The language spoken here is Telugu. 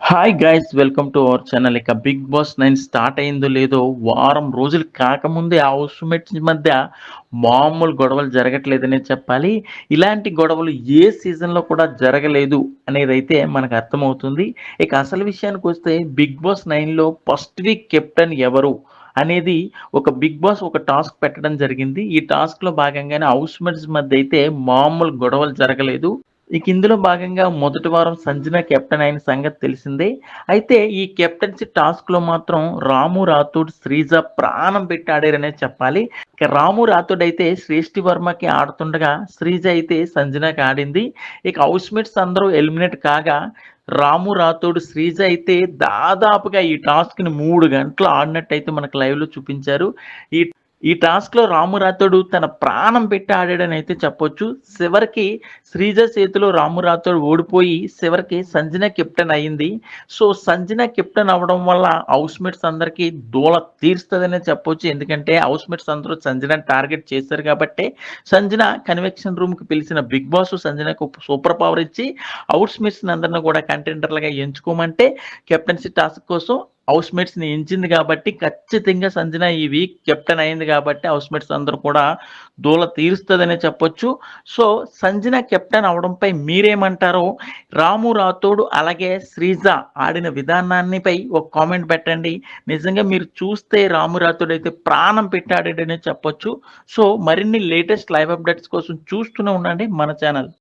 Hi guys, welcome to our channel. ఇక బిగ్ బాస్ 9 స్టార్ట్ అయిందో లేదో వారం రోజులు కాకముందే ఆ హౌస్‌మేట్స్ మధ్య మామూలు గొడవలు జరగట్లేదనే చెప్పాలి. ఇలాంటి గొడవలు ఏ సీజన్‌లో కూడా జరగలేదు అనేదైతే మనకు అర్థమవుతుంది. ఇక అసలు విషయానికొస్తే బిగ్ బాస్ 9లో ఫస్ట్ వీక్ కెప్టెన్ ఎవరు అనేది ఒక బిగ్ బాస్ ఒక టాస్క్ పెట్టడం జరిగింది. ఈ టాస్క్‌లో భాగంగానే హౌస్‌మేట్స్ మధ్య అయితే మామూలు గొడవలు జరగలేదు. ఇక ఇందులో భాగంగా మొదటి వారం సంజన కెప్టెన్ అయిన సంగతి తెలిసిందే. అయితే ఈ కెప్టెన్సీ టాస్క్‌లో మాత్రం రాము రాథోడ్, శ్రీజ ప్రాణం పెట్టి ఆడారనే చెప్పాలి. ఇక రాము రాథోడ్ అయితే శ్రేష్ఠి వర్మకి ఆడుతుండగా, శ్రీజ అయితే సంజనకి ఆడింది. ఇక హౌస్‌మేట్స్ అందరూ ఎలిమినేట్ కాగా రాము రాథోడ్, శ్రీజ అయితే దాదాపుగా ఈ టాస్క్‌ని 3 గంటలు ఆడినట్టయితే మనకు లైవ్‌లో చూపించారు. ఈ ఈ టాస్క్‌లో రాము రాథోడు తన ప్రాణం పెట్టి ఆడాడని అయితే చెప్పొచ్చు. చివరికి శ్రీజ చేతిలో రాము రాథోడ్ ఓడిపోయి చివరికి సంజన కెప్టెన్ అయింది. సో, సంజన కెప్టెన్ అవ్వడం వల్ల హౌస్‌మేట్స్ అందరికీ దూల తీరుస్తదనే చెప్పొచ్చు. ఎందుకంటే హౌస్‌మేట్స్ అందరూ సంజనని టార్గెట్ చేశారు కాబట్టే సంజన కన్వెక్షన్ రూమ్‌కి పిలిచిన బిగ్ బాస్ సంజనకు సూపర్ పవర్ ఇచ్చి హౌస్‌మేట్స్‌ని అందరిని కూడా కంటెండర్‌లుగా ఎంచుకోమంటే కెప్టెన్సీ టాస్క్ కోసం హౌస్‌మేట్స్‌ని ఎంచింది కాబట్టి ఖచ్చితంగా సంజన ఈ వీక్ కెప్టెన్ అయింది కాబట్టి హౌస్‌మేట్స్ అందరూ కూడా దూల తీరుస్తదనే చెప్పొచ్చు. సో, సంజన కెప్టెన్ అవ్వడంపై మీరేమంటారో రాము రాథోడ్ అలాగే శ్రీజ ఆడిన విధానాన్నిపై ఒక కామెంట్ పెట్టండి. నిజంగా మీరు చూస్తే రాము రాథోడ్ అయితే ప్రాణం పెట్టి ఆడాడనే చెప్పొచ్చు. సో, మరిన్ని లేటెస్ట్ లైవ్ అప్డేట్స్ కోసం చూస్తూనే ఉండండి మన ఛానల్.